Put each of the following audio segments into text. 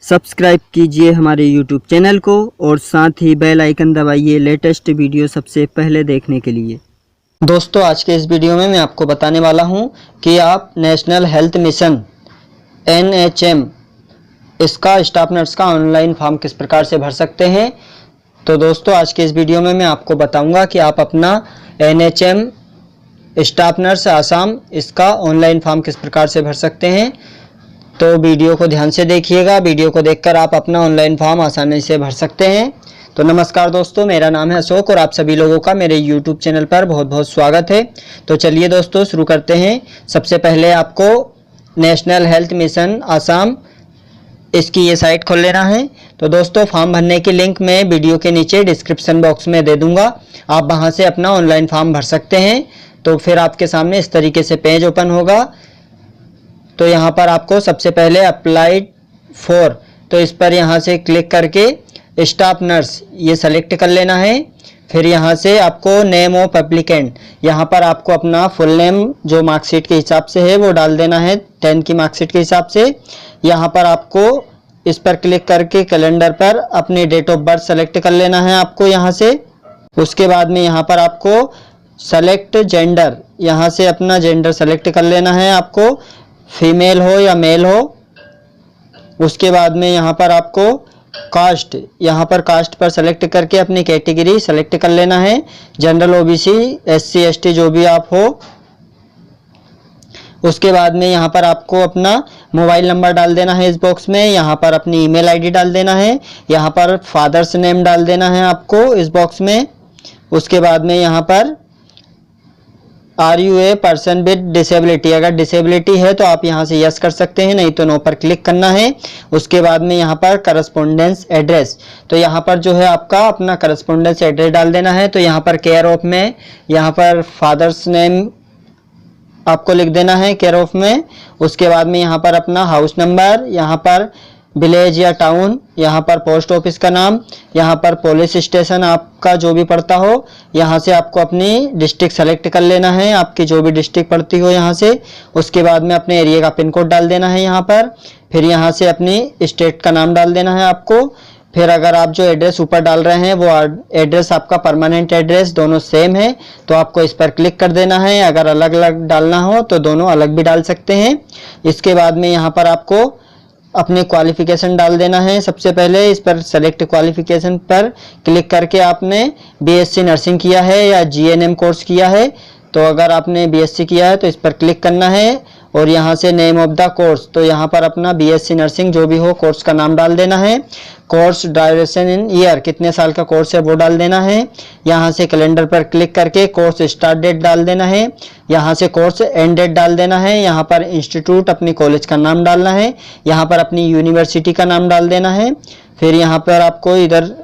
Subscribe कीजिए हमारे YouTube channel को और साथ ही बेल आइकन दबाइए लेटेस्ट वीडियो सबसे पहले देखने के लिए। दोस्तों, आज के इस वीडियो में मैं आपको बताने वाला हूं कि आप नेशनल हेल्थ मिशन NHM इसका स्टाफ नर्स का ऑनलाइन फॉर्म किस प्रकार से भर सकते हैं। तो दोस्तों, आज के इस वीडियो में मैं आपको बताऊंगा कि आप अपना NHM स्टाफ नर्स आसाम इसका ऑनलाइन फॉर्म किस प्रकार से भर सकते हैं। तो वीडियो को ध्यान से देखिएगा। वीडियो को देखकर आप अपना ऑनलाइन फॉर्म आसानी से भर सकते हैं। तो नमस्कार दोस्तों, मेरा नाम है अशोक और आप सभी लोगों का मेरे YouTube चैनल पर बहुत बहुत स्वागत है। तो चलिए दोस्तों, शुरू करते हैं। सबसे पहले आपको नेशनल हेल्थ मिशन आसाम इसकी ये साइट खोल लेना है। तो दोस्तों, फॉर्म भरने की लिंक मैं वीडियो के नीचे डिस्क्रिप्शन बॉक्स में दे दूंगा। आप वहां से अपना ऑनलाइन फॉर्म भर सकते हैं। तो फिर आपके सामने इस तरीके से पेज ओपन होगा। तो यहाँ पर आपको सबसे पहले अप्लाइड फॉर, तो इस पर यहाँ से क्लिक करके स्टाफ नर्स ये सेलेक्ट कर लेना है। फिर यहाँ से आपको नेम ऑफ एप्लीकेंट, यहाँ पर आपको अपना फुल नेम जो मार्कशीट के हिसाब से है वो डाल देना है, 10 की मार्कशीट के हिसाब से। यहाँ पर आपको इस पर क्लिक करके कैलेंडर पर अपनी डेट ऑफ बर्थ सेलेक्ट कर लेना है आपको यहाँ से। उसके बाद में यहाँ पर आपको सेलेक्ट जेंडर, यहाँ से अपना जेंडर सेलेक्ट कर लेना है आपको, फीमेल हो या मेल हो। उसके बाद में यहाँ पर आपको कास्ट, यहाँ पर कास्ट पर सेलेक्ट करके अपनी कैटेगरी सेलेक्ट कर लेना है, जनरल, OBC, SC ST जो भी आप हो। उसके बाद में यहाँ पर आपको अपना मोबाइल नंबर डाल देना है इस बॉक्स में। यहाँ पर अपनी ईमेल ID डाल देना है। यहाँ पर फादर्स नेम डाल देना है आपको इस बॉक्स में। उसके बाद में यहाँ पर are you a person with disability, अगर डिसेबिलिटी है तो आप यहाँ से यस कर सकते हैं, नहीं तो नो पर क्लिक करना है। उसके बाद में यहाँ पर करस्पोंडेंस एड्रेस, तो यहाँ पर जो है आपका अपना करस्पोंडेंस एड्रेस डाल देना है। तो यहाँ पर केयर ऑफ में यहाँ पर फादर्स नेम आपको लिख देना है केयर ऑफ में। उसके बाद में यहाँ पर अपना हाउस नंबर, यहाँ पर विलेज या टाउन, यहाँ पर पोस्ट ऑफिस का नाम, यहाँ पर पुलिस स्टेशन आपका जो भी पड़ता हो, यहाँ से आपको अपनी डिस्ट्रिक्ट सेलेक्ट कर लेना है, आपकी जो भी डिस्ट्रिक्ट पड़ती हो यहाँ से। उसके बाद में अपने एरिया का पिन कोड डाल देना है यहाँ पर। फिर यहाँ से अपनी स्टेट का नाम डाल देना है आपको। फिर अगर आप जो एड्रेस ऊपर डाल रहे हैं वो एड्रेस आपका परमानेंट एड्रेस दोनों सेम है तो आपको इस पर क्लिक कर देना है। अगर अलग अलग डालना हो तो दोनों अलग भी डाल सकते हैं। इसके बाद में यहाँ पर आपको अपनी क्वालिफिकेशन डाल देना है। सबसे पहले इस पर सेलेक्ट क्वालिफिकेशन पर क्लिक करके आपने BSc नर्सिंग किया है या GNM कोर्स किया है। तो अगर आपने BSc किया है तो इस पर क्लिक करना है और यहाँ से नेम ऑफ द कोर्स, तो यहाँ पर अपना BSc नर्सिंग जो भी हो कोर्स का नाम डाल देना है। कोर्स ड्यूरेशन इन ईयर, कितने साल का कोर्स है वो डाल देना है। यहाँ से कैलेंडर पर क्लिक करके कोर्स स्टार्ट डेट डाल देना है। यहाँ से कोर्स एंड डेट डाल देना है। यहाँ पर इंस्टीट्यूट अपनी कॉलेज का नाम डालना है। यहाँ पर अपनी यूनिवर्सिटी का नाम डाल देना है। फिर यहाँ पर आपको इधर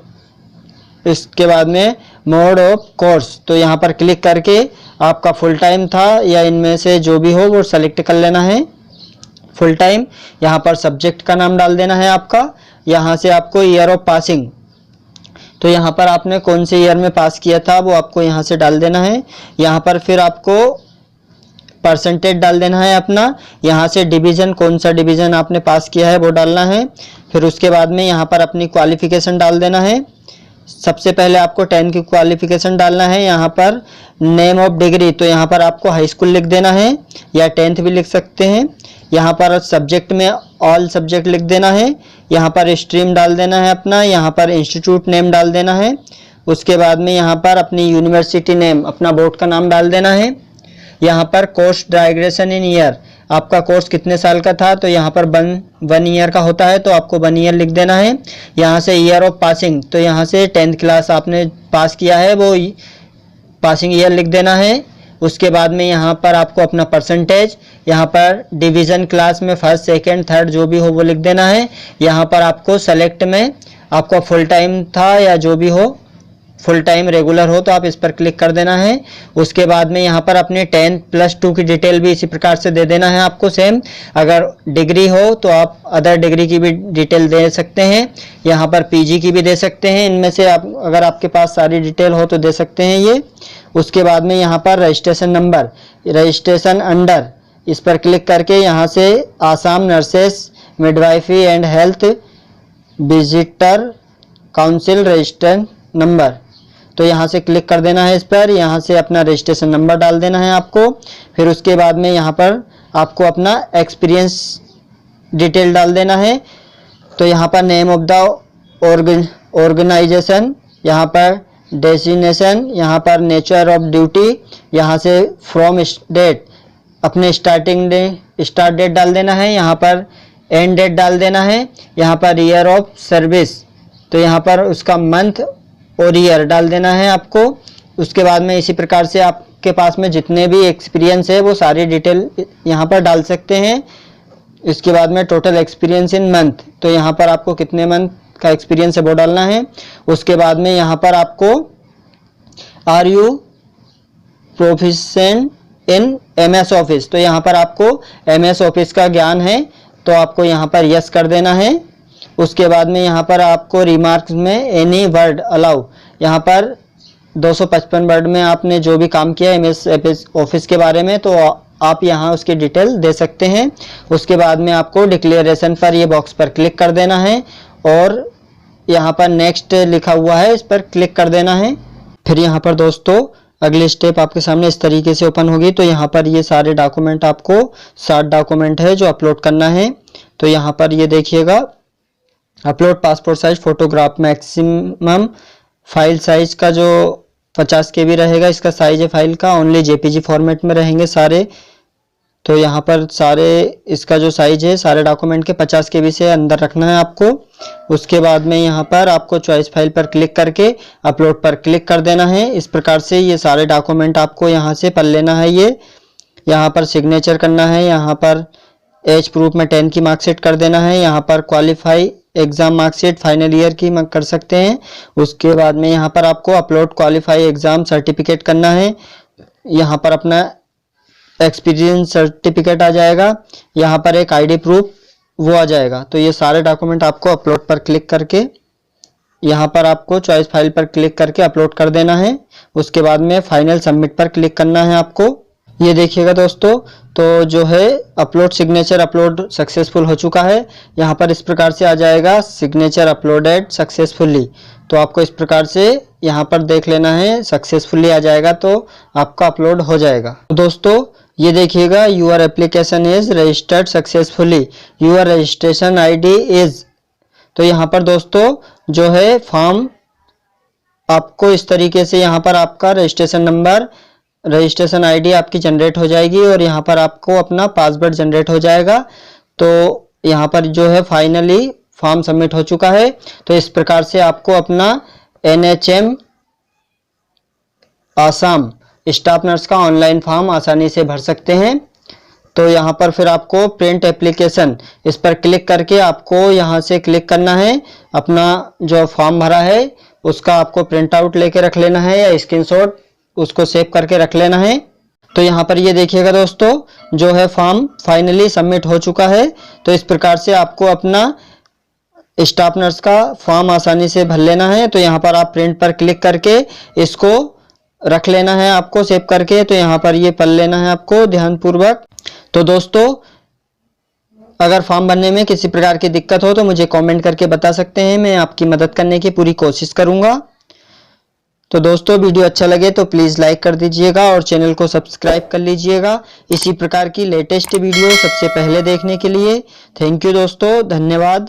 इसके बाद में मोड ऑफ कोर्स, तो यहाँ पर क्लिक करके आपका फुल टाइम था या इनमें से जो भी हो वो सेलेक्ट कर लेना है फुल टाइम। यहाँ पर सब्जेक्ट का नाम डाल देना है आपका। यहाँ से आपको ईयर ऑफ पासिंग, तो यहाँ पर आपने कौन से ईयर में पास किया था वो आपको यहाँ से डाल देना है। यहाँ पर फिर आपको परसेंटेज डाल देना है अपना। यहाँ से डिवीज़न, कौन सा डिवीज़न आपने पास किया है वो डालना है। फिर उसके बाद में यहाँ पर अपनी क्वालिफिकेशन डाल देना है। सबसे पहले आपको 10 की क्वालिफिकेशन डालना है। यहाँ पर नेम ऑफ डिग्री, तो यहाँ पर आपको हाई स्कूल लिख देना है या 10th भी लिख सकते हैं। यहाँ पर सब्जेक्ट में ऑल सब्जेक्ट लिख देना है। यहाँ पर स्ट्रीम डाल देना है अपना। यहाँ पर इंस्टीट्यूट नेम डाल देना है। उसके बाद में यहाँ पर अपनी यूनिवर्सिटी नेम, अपना बोर्ड का नाम डाल देना है। यहाँ पर कोर्स ड्यूरेशन इन ईयर, आपका कोर्स कितने साल का था, तो यहाँ पर 1 ईयर का होता है तो आपको 1 ईयर लिख देना है। यहाँ से ईयर ऑफ पासिंग, तो यहाँ से 10th क्लास आपने पास किया है वो पासिंग ईयर लिख देना है। उसके बाद में यहाँ पर आपको अपना परसेंटेज, यहाँ पर डिवीज़न क्लास में फर्स्ट सेकंड थर्ड जो भी हो वो लिख देना है। यहाँ पर आपको सेलेक्ट में आपका फुल टाइम था या जो भी हो, फुल टाइम रेगुलर हो तो आप इस पर क्लिक कर देना है। उसके बाद में यहाँ पर अपने 10+2 की डिटेल भी इसी प्रकार से दे देना है आपको सेम। अगर डिग्री हो तो आप अदर डिग्री की भी डिटेल दे सकते हैं। यहाँ पर PG की भी दे सकते हैं, इनमें से आप अगर आपके पास सारी डिटेल हो तो दे सकते हैं ये। उसके बाद में यहाँ पर रजिस्ट्रेशन नंबर, रजिस्ट्रेशन अंडर, इस पर क्लिक करके यहाँ से Assam nurses midwifery and health visitor council registration number. तो यहाँ से क्लिक कर देना है इस पर, यहाँ से अपना रजिस्ट्रेशन नंबर डाल देना है आपको। फिर उसके बाद में यहाँ पर आपको अपना एक्सपीरियंस डिटेल डाल देना है। तो यहाँ पर नेम ऑफ द ऑर्गेनाइजेशन, यहाँ पर डेजिग्नेशन, यहाँ पर नेचर ऑफ ड्यूटी, यहाँ से फ्रॉम डेट अपने स्टार्ट डेट डाल देना है, यहाँ पर एंड डेट डाल देना है, यहाँ पर ईयर ऑफ सर्विस, तो यहाँ पर उसका मंथ और ईयर डाल देना है आपको। उसके बाद में इसी प्रकार से आपके पास में जितने भी एक्सपीरियंस है वो सारी डिटेल यहाँ पर डाल सकते हैं। इसके बाद में टोटल एक्सपीरियंस इन मंथ, तो यहाँ पर आपको कितने मंथ का एक्सपीरियंस है वो डालना है। उसके बाद में यहाँ पर आपको are you proficient in MS office, तो यहाँ पर आपको MS ऑफिस का ज्ञान है, तो आपको यहाँ पर यस कर देना है। उसके बाद में यहाँ पर आपको रिमार्क्स में एनी वर्ड अलाउ, यहाँ पर 255 वर्ड में आपने जो भी काम किया MS ऑफिस के बारे में, तो आप यहाँ उसकी डिटेल दे सकते हैं। उसके बाद में आपको डिक्लेरेशन पर ये बॉक्स पर क्लिक कर देना है और यहाँ पर नेक्स्ट लिखा हुआ है इस पर क्लिक कर देना है। फिर यहाँ पर दोस्तों अगली स्टेप आपके सामने इस तरीके से ओपन होगी। तो यहाँ पर ये सारे डॉक्यूमेंट आपको 60 डॉक्यूमेंट है जो अपलोड करना है। तो यहाँ पर ये देखिएगा, upload passport size photograph, maximum file size का जो 50 KB रहेगा इसका साइज है फाइल का, ओनली JPG फॉर्मेट में रहेंगे सारे। तो यहाँ पर सारे इसका जो साइज है सारे डॉक्यूमेंट के 50 KB से अंदर रखना है आपको। उसके बाद में यहाँ पर आपको चॉइस फाइल पर क्लिक करके अपलोड पर क्लिक कर देना है। इस प्रकार से ये सारे डॉक्यूमेंट आपको यहाँ से पढ़ लेना है। ये यहाँ पर सिग्नेचर करना है, यहाँ पर एज प्रूफ में 10 की मार्कशीट कर देना है, यहाँ पर qualify exam marksheet final year की कर सकते हैं। उसके बाद में यहाँ पर आपको अपलोड क्वालिफाई एग्जाम सर्टिफिकेट करना है, यहाँ पर अपना एक्सपीरियंस सर्टिफिकेट आ जाएगा, यहाँ पर एक ID प्रूफ वो आ जाएगा। तो ये सारे डॉक्यूमेंट आपको अपलोड पर क्लिक करके यहाँ पर आपको चॉइस फाइल पर क्लिक करके अपलोड कर देना है। उसके बाद में फाइनल सबमिट पर क्लिक करना है आपको। ये देखिएगा दोस्तों, तो जो है अपलोड सिग्नेचर अपलोड सक्सेसफुल हो चुका है। यहाँ पर इस प्रकार से आ जाएगा सिग्नेचर अपलोडेड सक्सेसफुली। तो आपको इस प्रकार से यहाँ पर देख लेना है, सक्सेसफुली आ जाएगा तो आपका अपलोड हो जाएगा। तो दोस्तों ये देखिएगा, your application is registered successfully, your registration ID is. तो यहाँ पर दोस्तों जो है फॉर्म आपको इस तरीके से यहाँ पर आपका रजिस्ट्रेशन नंबर, रजिस्ट्रेशन ID आपकी जनरेट हो जाएगी और यहाँ पर आपको अपना पासवर्ड जनरेट हो जाएगा। तो यहाँ पर जो है फाइनली फॉर्म सबमिट हो चुका है। तो इस प्रकार से आपको अपना NHM आसाम स्टाफ नर्स का ऑनलाइन फॉर्म आसानी से भर सकते हैं। तो यहाँ पर फिर आपको प्रिंट एप्लीकेशन इस पर क्लिक करके आपको यहाँ से क्लिक करना है, अपना जो फॉर्म भरा है उसका आपको प्रिंट आउट लेके रख लेना है या स्क्रीनशॉट उसको सेव करके रख लेना है। तो यहाँ पर ये देखिएगा दोस्तों, जो है फॉर्म फाइनली सबमिट हो चुका है। तो इस प्रकार से आपको अपना स्टाफ नर्स का फॉर्म आसानी से भर लेना है। तो यहाँ पर आप प्रिंट पर क्लिक करके इसको रख लेना है आपको सेव करके। तो यहाँ पर ये पढ़ लेना है आपको ध्यानपूर्वक। तो दोस्तों अगर फॉर्म भरने में किसी प्रकार की दिक्कत हो तो मुझे कमेंट करके बता सकते हैं, मैं आपकी मदद करने की पूरी कोशिश करूंगा। तो दोस्तों वीडियो अच्छा लगे तो प्लीज़ लाइक कर दीजिएगा और चैनल को सब्सक्राइब कर लीजिएगा इसी प्रकार की लेटेस्ट वीडियो सबसे पहले देखने के लिए। थैंक यू दोस्तों, धन्यवाद।